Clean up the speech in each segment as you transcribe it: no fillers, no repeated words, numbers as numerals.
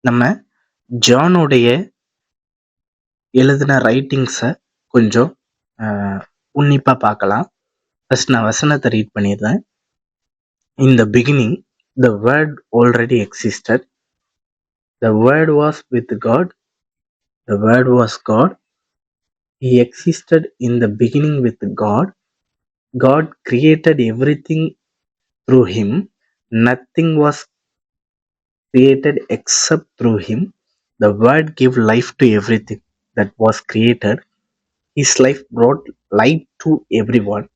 நம்ம ஜானுடைய எழுதின ரைட்டிங்ஸை கொஞ்சம் உன்னிப்பாக பார்க்கலாம். ஃபர்ஸ்ட் நான் வசனத்தை ரீட் பண்ணிடுறேன். In the beginning, the word already existed. The word was with God. The word was God. He existed in the beginning with God. God created everything through him. Nothing was created except through him. The word gave life to everything that was created. His life brought light to everyone.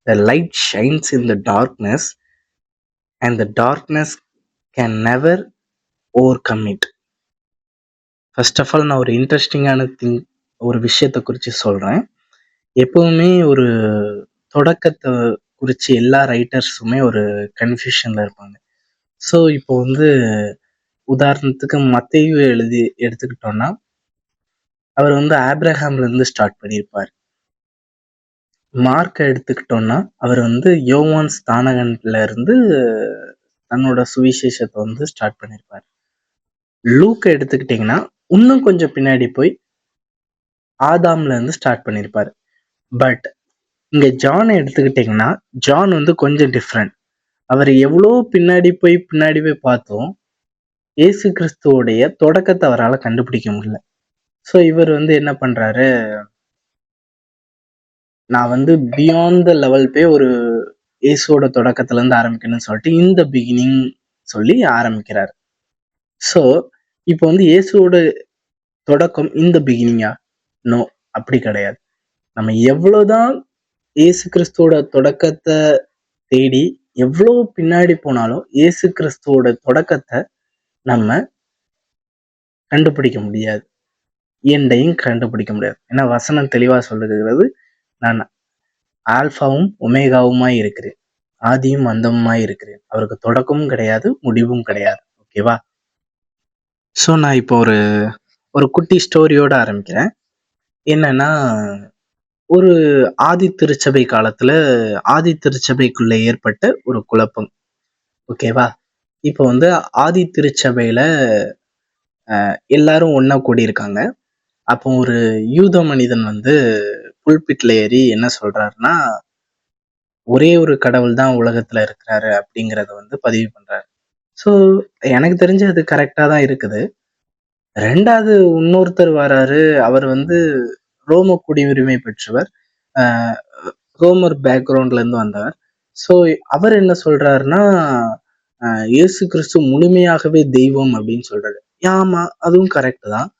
The light shines in the darkness, and the darkness can never overcome it. First of all நான் ஒரு இன்ட்ரெஸ்டிங்கான ஒரு விஷயத்தை குறித்து சொல்கிறேன். எப்பவுமே ஒரு தொடக்கத்தை குறித்து எல்லா ரைட்டர்ஸுமே ஒரு கன்ஃபியூஷனில் இருப்பாங்க. ஸோ இப்போ உதாரணத்துக்கு மத்தேயு எடுத்துக்கிட்டோம்னா அவர் ஆப்ரஹாம்லேருந்து ஸ்டார்ட் பண்ணியிருப்பார். மார்க்கை எடுத்துக்கிட்டோம்னா அவர் யோவான் ஸ்தானகன்ல இருந்து தன்னோட சுவிசேஷத்தை ஸ்டார்ட் பண்ணியிருப்பார். லூக்கை எடுத்துக்கிட்டிங்கன்னா இன்னும் கொஞ்சம் பின்னாடி போய் ஆதாம்ல இருந்து ஸ்டார்ட் பண்ணியிருப்பார். பட் இங்க ஜானை எடுத்துக்கிட்டிங்கன்னா ஜான் கொஞ்சம் டிஃப்ரெண்ட். அவர் எவ்வளோ பின்னாடி போய் பார்த்தோம், இயேசு கிறிஸ்துவோடைய தொடக்கத்தை அவரால் கண்டுபிடிக்க முடியல. ஸோ இவர் என்ன பண்றாரு, நான் பியாண்ட் த லெவல் போய் ஒரு இயேசுவோட தொடக்கத்துல இருந்து ஆரம்பிக்கணும்னு சொல்லிட்டு இந்த பிகினிங் சொல்லி ஆரம்பிக்கிறார். ஸோ இப்போ இயேசுவோட தொடக்கம் இந்த பிகினிங்கா? நோ, அப்படி கிடையாது. நம்ம எவ்வளவுதான் இயேசு கிறிஸ்துவோட தொடக்கத்தை தேடி எவ்வளவு பின்னாடி போனாலும் இயேசு கிறிஸ்துவோட தொடக்கத்தை நம்ம கண்டுபிடிக்க முடியாது, எண்டையும் கண்டுபிடிக்க முடியாது. ஏன்னா வசனம் தெளிவா சொல்லுகிறது, நான் ஆல்பாவும் ஒமேகாவுமாய் இருக்கிறேன், ஆதியும் அந்தமுமாய் இருக்கிறேன். அவருக்கு தொடக்கமும் கிடையாது, முடிவும் கிடையாது. ஓகேவா? ஸோ நான் இப்போ ஒரு குட்டி ஸ்டோரியோட ஆரம்பிக்கிறேன். என்னன்னா, ஒரு ஆதி திருச்சபை காலத்துல ஆதி திருச்சபைக்குள்ள ஏற்பட்ட ஒரு குழப்பம். ஓகேவா? இப்போ ஆதி திருச்சபையில எல்லாரும் ஒன்னா கூடியிருக்காங்க. அப்போ ஒரு யூத மனிதன் புல்பிட்ல ஏறி என்ன சொல்றாருன்னா, ஒரே ஒரு கடவுள் தான் உலகத்துல இருக்கிறாரு அப்படிங்கிறத பதிவு பண்றாரு. ஸோ எனக்கு தெரிஞ்சு அது கரெக்டா தான் இருக்குது. ரெண்டாவது இன்னொருத்தர் வராரு. அவர் ரோம குடியுரிமை பெற்றவர், ரோமர் பேக்ரவுண்ட்ல இருந்து வந்தவர். ஸோ அவர் என்ன சொல்றாருன்னா, இயேசு கிறிஸ்து முழுமையாகவே தெய்வம் அப்படின்னு சொல்றாரு. ஆமா, அதுவும் கரெக்ட் தான்.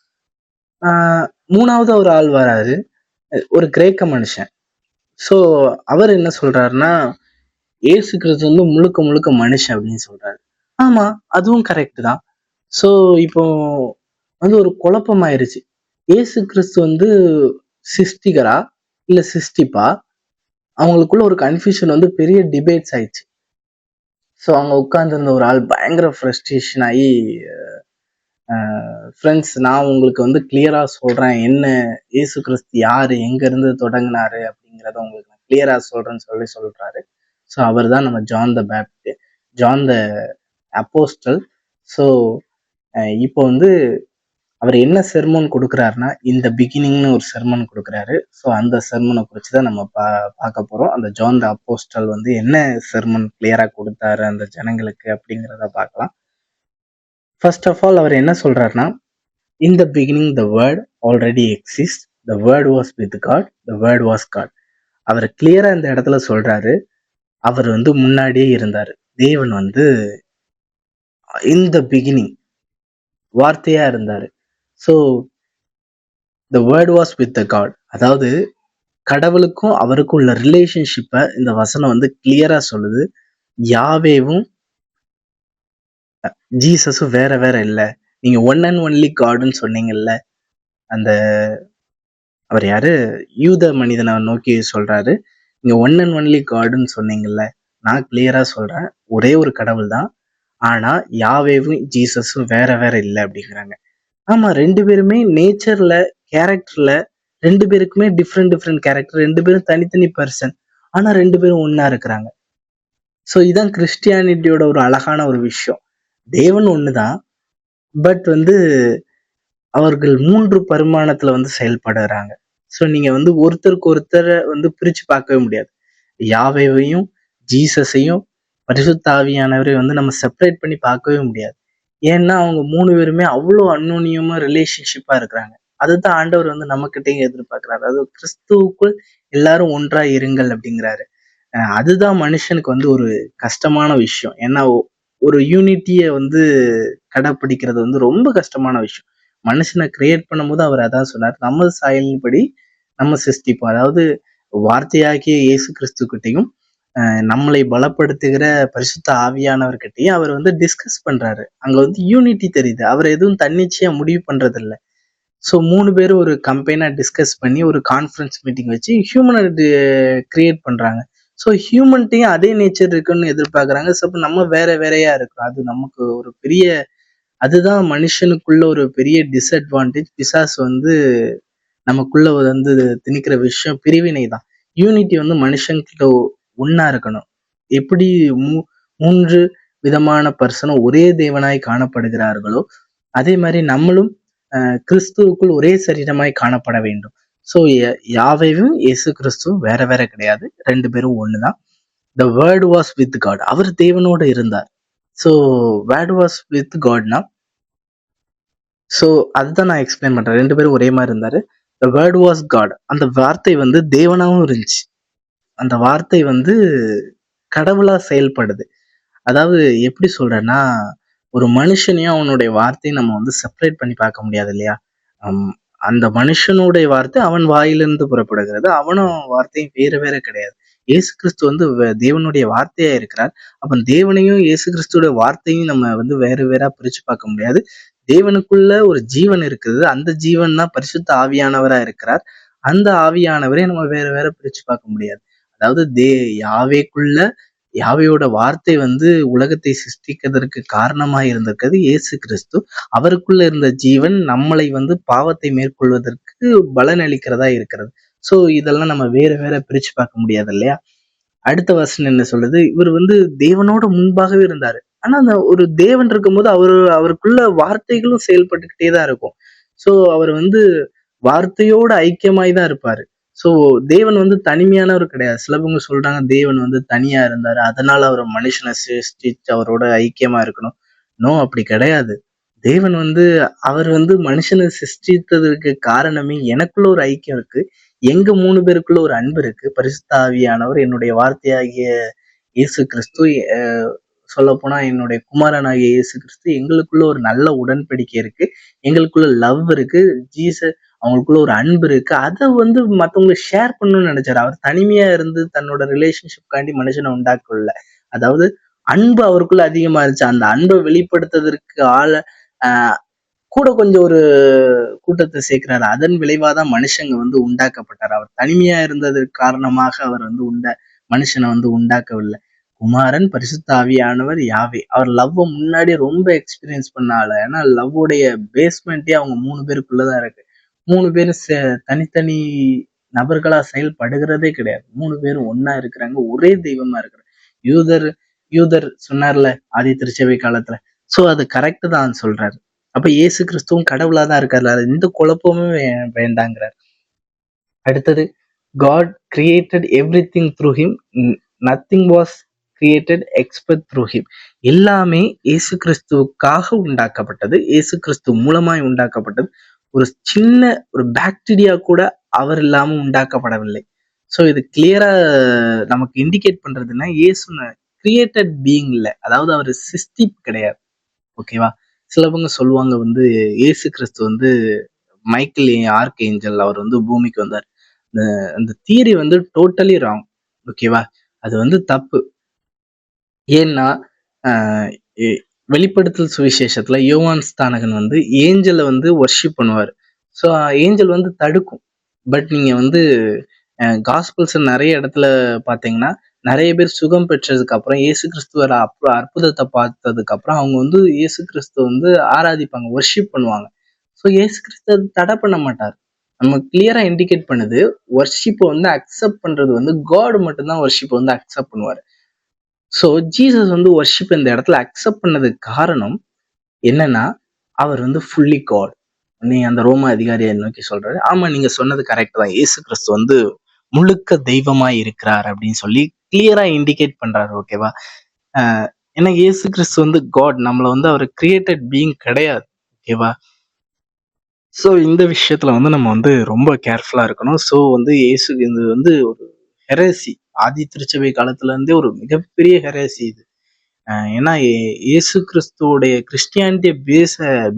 மூணாவது ஒரு ஆள் வராரு, ஒரு கிரேக்க மனுஷன். ஸோ அவர் என்ன சொல்றாருன்னா, இயேசு கிறிஸ்து முழுக்க முழுக்க மனுஷன் அப்படின்னு சொல்றாரு. ஆமா, அதுவும் கரெக்ட் தான். ஸோ இப்போ ஒரு குழப்பம் ஆயிருச்சு. இயேசு கிறிஸ்து சிருஷ்டிகரா இல்ல சிருஷ்டிப்பா? அவங்களுக்குள்ள ஒரு கன்ஃபியூஷன் பெரிய டிபேட்ஸ் ஆயிடுச்சு. ஸோ அங்க உட்கார்ந்துருந்த ஒரு ஆள் பயங்கர ஃப்ரஸ்ட்ரேஷன் ஆகி, ஃப்ரெண்ட்ஸ், நான் உங்களுக்கு கிளியரா சொல்றேன், என்ன இயேசு கிறிஸ்து யாரு, எங்க இருந்து தொடங்கினாரு அப்படிங்கிறத உங்களுக்கு நான் கிளியரா சொல்றேன்னு சொல்றாரு. ஸோ அவர் தான் நம்ம ஜான் த அப்போஸ்டல். ஸோ இப்போ அவர் என்ன செர்மன் கொடுக்குறாருன்னா, இந்த பிகினிங்னு ஒரு செர்மன் கொடுக்குறாரு. ஸோ அந்த செர்மனை குறித்து தான் நம்ம பார்க்க போறோம். அந்த ஜான் த அப்போஸ்டல் என்ன செர்மன் கிளியரா கொடுத்தாரு அந்த ஜனங்களுக்கு அப்படிங்கிறத பார்க்கலாம். ஃபர்ஸ்ட் ஆஃப் ஆல் அவர் என்ன சொல்றாருன்னா, in the beginning the word already exists, the word was with God, the word was God. அவர் கிளியரா இந்த இடத்துல சொல்றாரு, அவர் முன்னாடியே இருந்தாரு. தேவன் in the beginning வார்த்தையா இருந்தாரு. So the word was with the God. அதாவது கடவுளுக்கும் அவருக்கும் உள்ள ரிலேஷன்ஷிப்பை இந்த வசனம் கிளியரா சொல்லுது. யாவேவும் ஜீசஸும் வேற வேற இல்லை. நீங்க ஒன் அண்ட் ஒன்லி காட்னு சொன்னீங்கல்ல, அந்த அவர் யாரு, யூத மனிதனை நோக்கி சொல்றாரு, நீங்க ஒன் அண்ட் ஒன்லி காட்னு சொன்னீங்கல்ல, நான் கிளியரா சொல்றேன், ஒரே ஒரு கடவுள் தான். ஆனா யாவேவும் ஜீசஸும் வேற வேற இல்லை அப்படிங்கிறாங்க. ஆமா, ரெண்டு பேருமே நேச்சர்ல, கேரக்டர்ல ரெண்டு பேருக்குமே டிஃப்ரெண்ட் கேரக்டர், ரெண்டு பேரும் தனித்தனி பர்சன், ஆனா ரெண்டு பேரும் ஒன்னா இருக்கிறாங்க. ஸோ இதான் கிறிஸ்டியானிட்டியோட ஒரு அழகான ஒரு விஷயம். தேவன் ஒண்ணுதான், பட் வந்து அவர்கள் 3 பரிமாணத்துல வந்து செயல்படுறாங்க. ஸோ நீங்க வந்து ஒருத்தருக்கு ஒருத்தர வந்து பிரிச்சு பார்க்கவே முடியாது. யாவேவையும், ஜீசஸையும், பரிசுத்த ஆவியானவரையும் வந்து நம்ம செப்பரேட் பண்ணி பார்க்கவே முடியாது. ஏன்னா, அவங்க 3 பேருமே அவ்ளோ அந்யோன்யமா ரிலேஷன்ஷிப்பா இருக்கிறாங்க. அதுதான் ஆண்டவர் வந்து நம்மகிட்டயும் எதிர்பார்க்கிறாரு. அதாவது கிறிஸ்துவுக்குள் எல்லாரும் ஒன்றா இருங்கள் அப்படிங்கிறாரு. அதுதான் மனுஷனுக்கு வந்து ஒரு கஷ்டமான விஷயம். ஏன்னா, ஒரு யூனிட்டிய வந்து கடைப்பிடிக்கிறது வந்து ரொம்ப கஷ்டமான விஷயம். மனுஷன கிரியேட் பண்ணும்போது அவர் அதான் சொன்னார். நமது சாயலின்படி நம்ம சிருஷ்டிப்போம். அதாவது வார்த்தையாகிய இயேசு கிறிஸ்துகிட்டயும், நம்மளை பலப்படுத்துகிற பரிசுத்த ஆவியானவர்கிட்டயும் அவர் வந்து டிஸ்கஸ் பண்றாரு. அங்க வந்து யூனிட்டி தெரியுது. அவர் எதுவும் தன்னிச்சையா முடிவு பண்றதில்ல. ஸோ 3 பேரும் ஒரு கம்பைனா டிஸ்கஸ் பண்ணி ஒரு கான்ஃபரன்ஸ் மீட்டிங் வச்சு ஹியூமன கிரியேட் பண்றாங்க. ஸோ ஹியூமன்ட்டயும் அதே நேச்சர் இருக்குன்னு எதிர்பார்க்குறாங்க. ஸோ அப்ப நம்ம வேற வேறயா இருக்கிறோம். அது நமக்கு ஒரு பெரிய அதுதான் மனுஷனுக்குள்ள ஒரு பெரிய டிஸ்அட்வான்டேஜ். பிசாசு வந்து நமக்குள்ள வந்து திணிக்கிற விஷயம் பிரிவினை தான். யூனிட்டி வந்து மனுஷன்கிட்ட ஒண்ணா இருக்கணும். எப்படி மூ 3 விதமான பர்சனும் ஒரே தேவனாய் காணப்படுகிறார்களோ, அதே மாரி நம்மளும் கிறிஸ்துவுக்குள் ஒரே சரீரமாய் காணப்பட வேண்டும். ஸோ யாவேவும் இயேசு கிறிஸ்துவும் வேற வேற கிடையாது. 2 பேரும் ஒண்ணுதான். The word was with God. அவர் தேவனோடு இருந்தார். ஸோ வேர்ட் வாஸ் வித் காட்னா, ஸோ அதுதான் நான் எக்ஸ்பிளைன் பண்றேன். 2 பேரும் ஒரே மாரி இருந்தாரு. The word was God. அந்த வார்த்தை வந்து தேவனாவும் இருந்துச்சு. அந்த வார்த்தை வந்து கடவுளா செயல்படுது. அதாவது எப்படி சொல்றேன்னா, ஒரு மனுஷனையும் அவனுடைய வார்த்தையும் நம்ம வந்து செப்பரேட் பண்ணி பார்க்க முடியாது இல்லையா? அம் அந்த மனுஷனுடைய வார்த்தை அவன் வாயிலிருந்து புறப்படுகிறது. அவனும் வார்த்தையும் வேறு வேற கிடையாது. இயேசு கிறிஸ்து வந்து தேவனுடைய வார்த்தையா இருக்கிறார். அப்ப தேவனையும் இயேசு கிறிஸ்துவோட வார்த்தையும் நம்ம வந்து வேறு வேறா பிரிச்சு பார்க்க முடியாது. தேவனுக்குள்ள ஒரு ஜீவன் இருக்குது. அந்த ஜீவன் தான் பரிசுத்த ஆவியானவரா இருக்கிறார். அந்த ஆவியானவரை நம்ம வேற வேற பிரிச்சு பார்க்க முடியாது. அதாவது யாவேக்குள்ள யாவையோட வார்த்தை வந்து உலகத்தை சிருஷ்டிக்கிறதற்கு காரணமாய் இருந்திருக்கிறது இயேசு கிறிஸ்து. அவருக்குள்ள இருந்த ஜீவன் நம்மளை வந்து பாவத்தை மேற்கொள்வதற்கு பலன் அளிக்கிறதா இருக்கிறது. சோ இதெல்லாம் நம்ம வேற வேற பிரிச்சு பார்க்க முடியாது இல்லையா? அடுத்த வசனம் என்ன சொல்லுது? இவர் வந்து தேவனோட முன்பாகவே இருந்தாரு. ஆனா அந்த ஒரு தேவன் இருக்கும்போது அவருக்குள்ள வார்த்தைகளும் செயல்பட்டுக்கிட்டே தான் இருக்கும். சோ அவர் வந்து வார்த்தையோட ஐக்கியமாய் தான் இருப்பாரு. சோ தேவன் வந்து தனிமையானவர் கிடையாது. சிலவங்க சொல்றாங்க தேவன் வந்து தனியா இருந்தாரு. அதனால அவர் மனுஷனை சிருஷ்டிச்சு அவரோட ஐக்கியமா இருக்கணும். நோ, அப்படி கிடையாது. தேவன் வந்து அவர் வந்து மனுஷனை சிருஷ்டித்ததற்கு காரணமே எனக்குள்ள ஒரு ஐக்கியம் இருக்கு. எங்க 3 பேருக்குள்ள ஒரு அன்பு இருக்கு. பரிசுத்த ஆவியானவர், என்னுடைய வார்த்தையாகிய இயேசு கிறிஸ்து, அ சொல்லப்போனா என்னுடைய குமாரனாகிய இயேசு கிறிஸ்து, எங்களுக்குள்ள ஒரு நல்ல உடன்படிக்கை இருக்கு. எங்களுக்குள்ள லவ் இருக்கு. அவங்களுக்குள்ள ஒரு அன்பு இருக்கு. அத வந்து மத்தவங்களுக்கு ஷேர் பண்ணணும்னு நெனச்சாரு. அவர் தனிமையா இருந்து தன்னோட ரிலேஷன்ஷிப்காண்டி மனுஷன உண்டாக்கல. அதாவது அன்பு அவருக்குள்ள அதிகமா இருந்துச்சு. அந்த அன்ப வெளிப்படுத்துவதற்கு அ கூட கொஞ்சம் ஒரு கூட்டத்த சேர்க்கிறாரு. அதன் விளைவா தான் மனுஷங்க வந்து உண்டாக்கப்பட்டாரு. அவர் தனிமையா இருந்ததற்கு காரணமாக அவர் வந்து மனுஷன வந்து உண்டாக்கவில்லை. குமாரன், பரிசுத்த ஆவியானவர், யாவே. அவர் லவ்வ முன்னாடியே ரொம்ப எக்ஸ்பீரியன்ஸ் பண்ண ஆளு. ஏன்னா லவ்வுடைய பேஸ்மெண்ட்டே அவங்க 3 பேருக்குள்ள தான் இருக்கு. 3 பேரும் தனித்தனி நபர்களா செயல்படுகிறதே கிடையாது. 3 பேரும் ஒண்ணா இருக்கிறாங்க. ஒரே தெய்வமா இருக்கிறாங்க. யூதர் யூதர் சொன்னார்ல ஆதி திருச்சபை காலத்துல. சோ அது கரெக்ட் தான் சொல்றாரு. அப்ப இயேசு கிறிஸ்துவும் கடவுளா தான் இருக்காரு. அதுல எந்த குழப்பமும் வேண்டாங்கிறார். அடுத்தது, God created everything through him. Nothing was created except through him. எல்லாமே இயேசு கிறிஸ்துவுக்காக உண்டாக்கப்பட்டது. இயேசு கிறிஸ்து மூலமாய் உண்டாக்கப்பட்டது. ஒரு சின்ன ஒரு பாக்டீரியா கூட அவர் இல்லாம உண்டாக்கப்படவில்லை. சோ இது கிளியரா நமக்கு இண்டிகேட் பண்றதுன்னா, இயேசு கிரியேட்டட் பீயிங் இல்ல. அதாவது அவர் சிஸ்டிப் கிடையாது. ஓகேவா? சிலவங்க சொல்லுவாங்க வந்து இயேசு கிறிஸ்து வந்து மைக்கேல் ஆர்க் ஏஞ்சல், அவர் வந்து பூமிக்கு வந்தார். இந்த அந்த தியரி வந்து டோட்டலி ராங். ஓகேவா? அது வந்து தப்பு. ஏன்னா, அ எ வெளிப்படுத்தல் சுவிசேஷத்துல யோவான் ஸ்நானகன் வந்து ஏஞ்சல வந்து வொர்ஷிப் பண்ணுவாரு. ஸோ ஏஞ்சல் வந்து தடுக்கும். பட் நீங்க வந்து காஸ்பல்ஸ் நெறைய இடத்துல பார்த்தீங்கன்னா, நெறைய பேர் சுகம் பெற்றதுக்கு அப்புறம் இயேசு கிறிஸ்துவோட அற்புதத்த பார்த்ததுக்கு அப்புறம் அவங்க வந்து இயேசு கிறிஸ்துவ வந்து ஆராதிப்பாங்க. வொர்ஷிப் பண்ணுவாங்க. ஸோ இயேசு கிறிஸ்து அத தடை பண்ண மாட்டார். நம்ம கிளியரா இண்டிகேட் பண்ணுது. வொர்ஷிப்ப வந்து அக்செப்ட் பண்றது வந்து காட் மட்டும் தான் வொர்ஷிப்ப வந்து அக்செப்ட் பண்ணுவாரு. ஸோ ஜீசஸ் வந்து வொர்ஷிப் இந்த இடத்துல அக்செப்ட் பண்ணதுக்கு காரணம் என்னன்னா, அவர் வந்து ஃபுல்லி காட். நீ அந்த ரோம அதிகாரியை நோக்கி சொல்றாரு. ஆமா, நீங்க சொன்னது கரெக்ட் தான். இயேசு கிறிஸ்து வந்து முழுக்க தெய்வமாய் இருக்கிறார் அப்படின்னு சொல்லி கிளியரா இண்டிகேட் பண்றாரு. ஓகேவா? அஹ் ஏன்னா இயேசு கிறிஸ்து வந்து காட், நம்மள வந்து அவர் கிரியேட்டட் பீயிங் கிடையாது. ஓகேவா? ஸோ இந்த விஷயத்துல வந்து நம்ம வந்து ரொம்ப கேர்ஃபுல்லா இருக்கணும். ஸோ வந்து இது வந்து ஒரு ஹெரேசி. ஆதி திருச்சபை காலத்துல இருந்தே ஒரு மிகப்பெரிய ஹெரேசி இது. ஏன்னா இயேசு கிறிஸ்துவோடைய கிறிஸ்டியானிட்டிய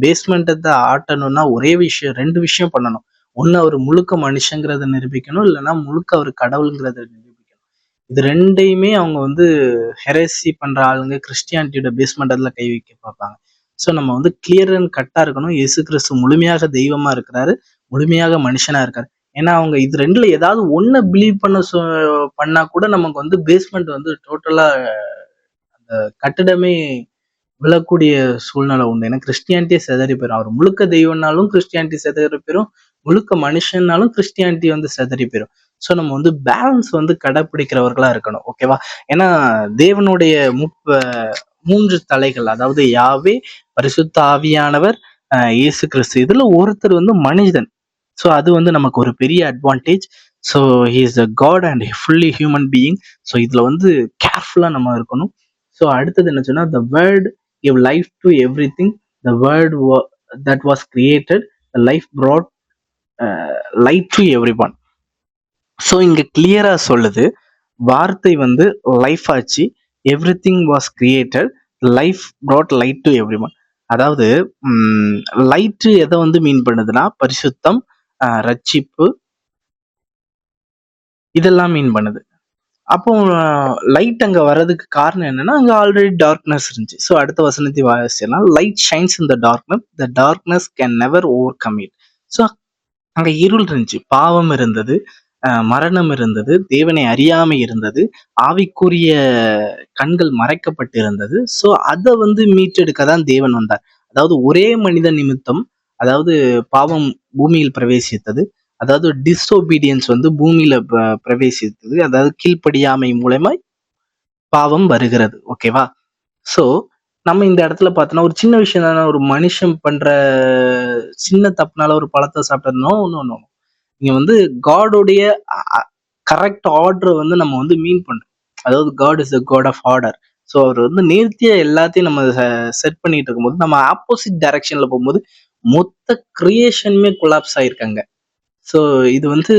பேஸ்மெண்ட்டை தான் ஆட்டணும்னா ஒரே விஷயம், 2 விஷயம் பண்ணணும். ஒண்ணு அவர் முழுக்க மனுஷங்கிறத நிரூபிக்கணும், இல்லைன்னா முழுக்க அவர் கடவுளுங்கிறத நிரூபிக்கணும். இது 2யுமே அவங்க வந்து ஹெரேசி பண்ற ஆளுங்க கிறிஸ்டியானிட்டியோட பேஸ்மெண்ட் கை வைக்க பார்ப்பாங்க. ஸோ நம்ம வந்து கிளியர் அண்ட் கட்டா இருக்கணும். இயேசு கிறிஸ்து முழுமையாக தெய்வமா இருக்கிறாரு, முழுமையாக மனுஷனா இருக்காரு. ஏன்னா அவங்க இது 2ல ஏதாவது ஒண்ண பிலீவ் பண்ணா கூட நமக்கு வந்து பேஸ்மெண்ட் வந்து டோட்டலா கட்டிடமே விழக்கூடிய சூழ்நிலை உண்டு. ஏன்னா கிறிஸ்டியானிட்டியே சிதறி போயிரும். அவர் முழுக்க தெய்வம்னாலும் கிறிஸ்டியானிட்டி சிதறி போயிரும், முழுக்க மனுஷன்னாலும் கிறிஸ்டியானிட்டி வந்து சிதறி போயிரும். ஸோ நம்ம வந்து பேலன்ஸ் வந்து கடைப்பிடிக்கிறவர்களா இருக்கணும். ஓகேவா? ஏன்னா தேவனுடைய 3 தலைகள், அதாவது யாவே, பரிசுத்த ஆவியானவர், இயேசு கிறிஸ்து. இதுல ஒருத்தர் வந்து மனிதன். ஸோ அது வந்து நமக்கு ஒரு பெரிய advantage. So he is a god and fully human being. So இதுல வந்து கேர்ஃபுல்லா நம்ம இருக்கணும். ஸோ அடுத்தது என்ன சொன்னா, the word give life to everything, the word that was created, the life brought light to everyone. So இங்க கிளியரா சொல்லுது, வார்த்தை வந்து லைஃப் ஆச்சு, everything was created, life brought light to everyone. அதாவது light எதை வந்து மீன் பண்ணுதுன்னா பரிசுத்தம், ரட்சிப்பு, இதெல்லாம் மீன் பண்ணுது. அப்போ லைட் அங்க வர்றதுக்கு காரணம் என்னன்னா, அங்க ஆல்ரெடி டார்க்னஸ் இருந்துச்சு. ஸோ அடுத்த வசனத்தை வாசிச்சலாம், light shines in the darkness can never overcome it. So அங்க இருள் இருந்துச்சு, பாவம் இருந்தது, மரணம் இருந்தது, தேவனை அறியாமை இருந்தது, ஆவிக்குரிய கண்கள் மறைக்கப்பட்டு இருந்தது. ஸோ அதை வந்து மீட்டெடுக்க தான் தேவன் வந்தார். அதாவது ஒரே மனித நிமித்தம், அதாவது பாவம் பூமியில் பிரவேசித்தது, அதாவது டிஸ்ஒபீடியன்ஸ் வந்து பூமியில பிரவேசித்தது, அதாவது கீழ்ப்படியாமை மூலமா பாவம் வருகிறது. ஓகேவா? ஸோ நம்ம இந்த இடத்துல பார்த்தோம்னா ஒரு சின்ன விஷயம் தானே, ஒரு மனுஷன் பண்ற சின்ன தப்புனால ஒரு பழத்தை சாப்பிட்டோம். ஒன்றும் இங்க வந்து காடோடைய கரெக்ட் ஆர்டரை வந்து நம்ம வந்து மீன் பண்றோம். அதாவது God is the God of order. So அவர் வந்து நேர்த்தியா எல்லாத்தையும் நம்ம செட் பண்ணிட்டு இருக்கும்போது, நம்ம ஆப்போசிட் டைரக்ஷன்ல போகும்போது மொத்த கிரியேஷனுமே கொலாப்ஸ் ஆயிருக்காங்க. ஸோ இது வந்து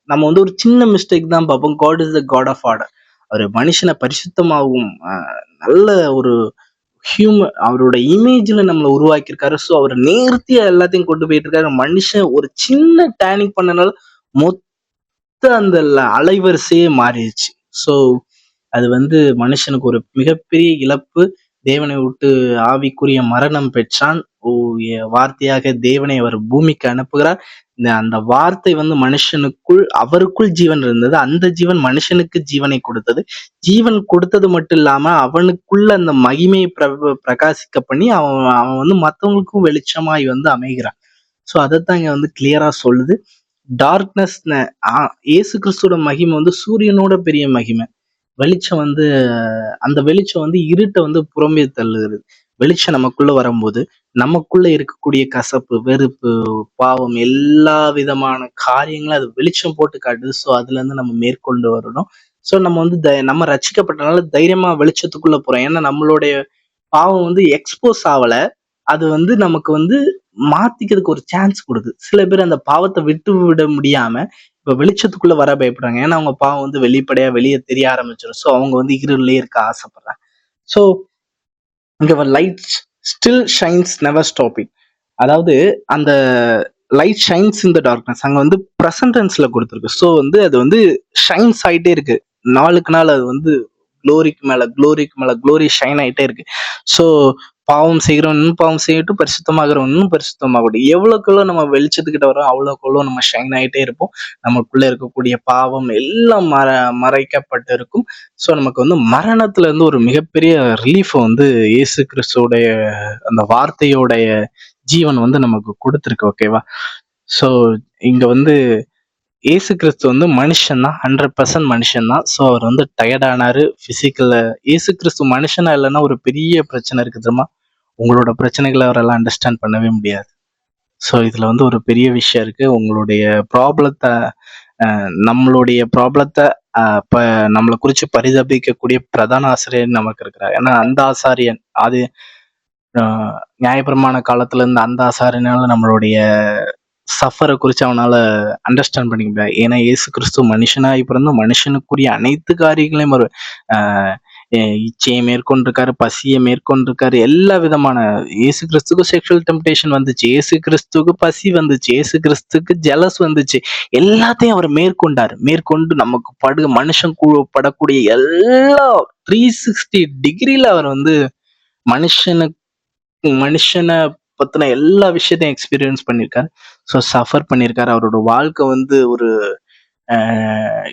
நம்ம வந்து ஒரு சின்ன மிஸ்டேக் தான் பார்ப்போம். God is the God of order. அவர் மனுஷனை பரிசுத்தமாகவும் நல்ல ஒரு அவரோட இமேஜ்ல நம்மளை உருவாக்கியிருக்காரு. ஸோ அவர் நேர்த்தியா எல்லாத்தையும் கொண்டு போயிட்டு இருக்காரு. மனுஷன் ஒரு சின்ன டேனிங் பண்ணனால மொத்த அந்த அலைவரிசையே மாறிடுச்சு. ஸோ அது வந்து மனுஷனுக்கு ஒரு மிகப்பெரிய இழப்பு. தேவனை விட்டு ஆவிக்குரிய மரணம் பெற்றான். வார்த்தையாக தேவனை அவர் பூமிக்கு அனுப்புகிறார். அந்த வார்த்தை வந்து மனுஷனுக்குள், அவருக்குள் ஜீவன் இருந்தது, அந்த ஜீவன் மனுஷனுக்கு ஜீவனை கொடுத்தது. ஜீவன் கொடுத்தது மட்டும் இல்லாம அவனுக்குள்ள அந்த மகிமையை பிரகாசிக்க பண்ணி அவன் அவன் வந்து மற்றவங்களுக்கும் வெளிச்சமாய் வந்து அமைகிறான். ஸோ அதைத்தான் இங்க வந்து கிளியரா சொல்லுது. டார்க்னஸ், இயேசு கிறிஸ்துவோட மகிமை வந்து சூரியனோட பெரிய மகிமை. வெளிச்சம் வந்து அந்த வெளிச்சம் வந்து இருட்டை வந்து புறம்பே தள்ளுகிறது. வெளிச்சம் நமக்குள்ள வரும்போது நமக்குள்ள இருக்கக்கூடிய கசப்பு, வெறுப்பு, பாவம், எல்லா விதமான காரியங்களும் அது வெளிச்சம் போட்டு காட்டுது. ஸோ அதுல இருந்து நம்ம மேற்கொண்டு வரணும். ஸோ நம்ம வந்து நம்ம ரட்சிக்கப்பட்டனால தைரியமா வெளிச்சத்துக்குள்ள போறோம். ஏன்னா நம்மளுடைய பாவம் வந்து எக்ஸ்போஸ் ஆகல, அது வந்து நமக்கு வந்து மாத்திக்கிறதுக்கு ஒரு சான்ஸ் கொடுக்குது. சில பேர் அந்த பாவத்தை விட்டு விட முடியாம இப்ப வெளிச்சத்துக்குள்ள வர பயப்படுறாங்க. ஏன்னா அவங்க பாவம் வந்து வெளிப்படையா வெளியே தெரிய ஆரம்பிச்சிடும். ஸோ அவங்க வந்து இருளிலே இருக்க ஆசைப்படுறாங்க. ஸோ இங்க light still shines never stopping. அதாவது அந்த light shines in the darkness அங்க வந்து ப்ரெசன்ட் டென்ஸ்ல கொடுத்துருக்கு. ஸோ வந்து அது வந்து ஷைன்ஸ் ஆயிட்டே இருக்கு. நாளுக்கு நாள் அது வந்து க்ளோரிக்கு மேல க்ளோரி ஷைன் ஆயிட்டே இருக்கு. ஸோ பாவம் செய்கிறோம் இன்னும் பாவம் செய்யட்டும், பரிசுத்தமாகிறோம் இன்னும் பரிசுத்தமாகட்டும். எவ்வளோக்குள்ள நம்ம வெளிச்சத்துக்கிட்ட வரோம் அவ்வளோக்குள்ள நம்ம ஷைன் ஆயிட்டே இருப்போம். நமக்குள்ள இருக்கக்கூடிய பாவம் எல்லாம் மறைக்கப்பட்டு இருக்கும். ஸோ நமக்கு வந்து மரணத்துல இருந்து ஒரு மிகப்பெரிய ரிலீஃப் வந்து இயேசு கிறிஸ்துவோடைய அந்த வார்த்தையோடைய ஜீவன் வந்து நமக்கு கொடுத்துருக்கு. ஓகேவா? ஸோ இங்க வந்து இயேசு கிறிஸ்து வந்து மனுஷன் தான், 100% மனுஷன் தான். ஸோ அவர் வந்து டயர்டானாரு பிசிக்கல்ல. இயேசு கிறிஸ்து மனுஷனா இல்லைன்னா ஒரு பெரிய பிரச்சனை இருக்கு தெரியுமா? உங்களோட பிரச்சனைகளை அவரால் அண்டர்ஸ்டாண்ட் பண்ணவே முடியாது. ஸோ இதில் வந்து ஒரு பெரிய விஷயம் இருக்குது. உங்களுடைய ப்ராப்ளத்தை நம்மளுடைய ப்ராப்ளத்தை இப்போ நம்மளை குறித்து பரிதபிக்கக்கூடிய பிரதான ஆசிரியர் நமக்கு இருக்கிறார். ஏன்னா அந்த ஆசாரியன் அது நியாயப்பிரமாண காலத்துல இருந்து அந்த ஆசாரியனால நம்மளுடைய சஃபரை குறித்து அவனால அண்டர்ஸ்டாண்ட் பண்ணிக்க முடியாது. ஏன்னா இயேசு கிறிஸ்து மனுஷனாய் பிறந்து மனுஷனுக்குரிய அனைத்து காரியங்களையும் ஒரு இச்சையை மேற்கொண்டிருக்காரு, பசியை மேற்கொண்டிருக்காரு, எல்லா விதமான. இயேசு கிறிஸ்துக்கு செக்ஷுவல் டெம்ப்டேஷன் வந்துச்சு, இயேசு கிறிஸ்துக்கு பசி வந்துச்சு, இயேசு கிறிஸ்துக்கு ஜெலஸ் வந்துச்சு, எல்லாத்தையும் அவர் மேற்கொண்டு நமக்கு மனுஷன் படக்கூடிய எல்லா 360 டிகிரில அவர் வந்து மனுஷனை பத்தின எல்லா விஷயத்தையும் எக்ஸ்பீரியன்ஸ் பண்ணியிருக்காரு. ஸோ சஃபர் பண்ணியிருக்காரு. அவரோட வாழ்க்கை வந்து ஒரு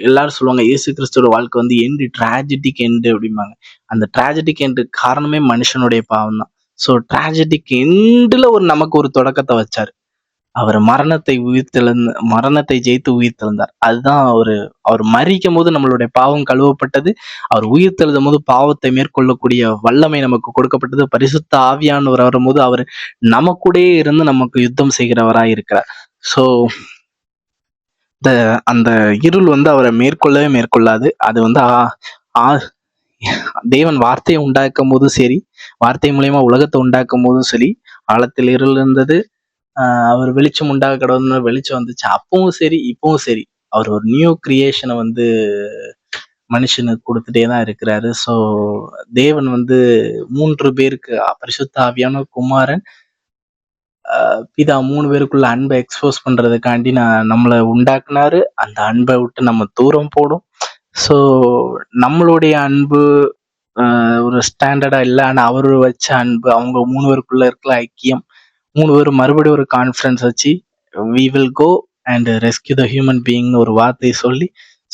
எல்லாரும் சொல்லுவாங்க இயேசு கிறிஸ்துவோட வாழ்க்கை வந்து எண்டு ட்ராஜடிக் எண்டு அப்படிம்பாங்க. அந்த ட்ராஜடிக் எண்டு காரணமே மனுஷனுடைய பாவம் தான். ஸோ ட்ராஜடிக் எண்டுல நமக்கு ஒரு தொடக்கத்தை வச்சாரு. அவர் மரணத்தை ஜெயித்து உயிர்த்தெழுந்தார். அதுதான் அவர் மரிக்கும் போது நம்மளுடைய பாவம் கழுவப்பட்டது. அவர் உயிர்த்தெழுதும் போது பாவத்தை மேற்கொள்ளக்கூடிய வல்லமை நமக்கு கொடுக்கப்பட்டது. பரிசுத்த ஆவியானவர் வரும்போது அவர் நமக்கூடயே இருந்து நமக்கு யுத்தம் செய்கிறவராய் இருக்கிறார். ஸோ அந்த இருள் வந்து அவரை மேற்கொள்ளவே மேற்கொள்ளாது. அது வந்து தேவன் வார்த்தையை உண்டாக்கும் போதும் சரி, வார்த்தை மூலியமா உலகத்தை உண்டாக்கும் போதும் சரி, ஆழத்தில் இருள் இருந்தது, அவர் வெளிச்சம் உண்டாக கடவுள்னு வெளிச்சம் வந்துச்சு. அப்பவும் சரி, இப்பவும் சரி, அவர் ஒரு நியூ கிரியேஷனை வந்து மனுஷனுக்கு கொடுத்துட்டே தான் இருக்கிறாரு. ஸோ தேவன் வந்து 3 பேருக்கு, பரிசுத்த ஆவியான, குமாரன், பிதா 3 பேருக்குள்ள அன்பை எக்ஸ்போஸ் பண்றதுக்காண்டி நம்மளை உண்டாக்குனாரு. அந்த அன்பை விட்டு நம்ம தூரம் போடும். ஸோ நம்மளுடைய அன்பு ஒரு ஸ்டாண்டர்டா இல்லை. ஆனால் அவர் வச்ச அன்பு, அவங்க 3 பேருக்குள்ள இருக்கிற ஐக்கியம், 3 பேரும் மறுபடியும் ஒரு கான்ஃபரன்ஸ் வச்சு we will go and rescue the human பீயிங்னு ஒரு வார்த்தையை சொல்லி,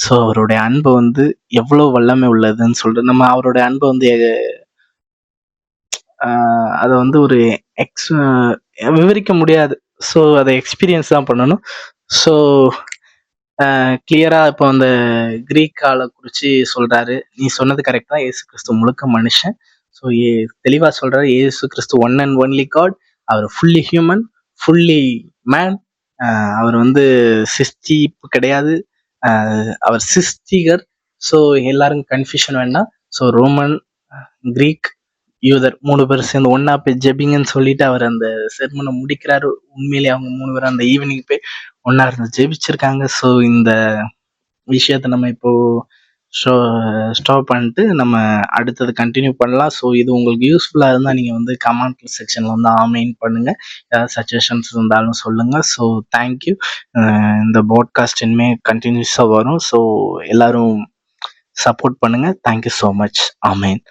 ஸோ அவருடைய அன்பை வந்து எவ்வளோ வல்லமை உள்ளதுன்னு சொல்லிட்டு நம்ம அவருடைய அன்பை வந்து அதை வந்து ஒரு விவரிக்க முடியாது. ஸோ அதை எக்ஸ்பீரியன்ஸ் தான் பண்ணணும். ஸோ கிளியரா இப்போ அந்த கிரீக் ஆளை குறித்து சொல்றாரு. நீ சொன்னது கரெக்ட் தான். இயேசு கிறிஸ்து முழுக்க மனுஷன். ஸோ தெளிவா சொல்றாரு, இயேசு கிறிஸ்து ஒன் அண்ட் ஒன்லி காட். அவர் ஃபுல்லி ஹியூமன், ஃபுல்லி மேன். அவர் வந்து சிஸ்டிப்பு கிடையாது, அவர் சிஸ்டிகர். ஸோ எல்லாரும் கன்ஃபியூஷன் வேண்டாம். ஸோ ரோமன், கிரீக், யூதர் 3 பேர் சேர்ந்து ஒன்னா போய் ஜெபிங்கன்னு சொல்லிட்டு அவர் அந்த செர்மனை முடிக்கிறாரு. உண்மையிலேயே அவங்க 3 பேரும் அந்த ஈவினிங் போய் ஒன்னா இருந்து ஜெபிச்சிருக்காங்க. ஸோ இந்த விஷயத்த நம்ம இப்போ ஸ்டாப் பண்ணிட்டு நம்ம அடுத்தது கண்டினியூ பண்ணலாம். ஸோ இது உங்களுக்கு யூஸ்ஃபுல்லாக இருந்தால் நீங்கள் வந்து கமெண்ட் செக்ஷனில் வந்து ஆமென் பண்ணுங்கள். ஏதாவது சஜஷன்ஸ் இருந்தாலும் சொல்லுங்கள். So thank you. இந்த பாட்காஸ்ட் இனிமேல் கண்டினியூஸாக வரும். ஸோ எல்லாரும் சப்போர்ட் பண்ணுங்கள். Thank you so much. ஆமென்.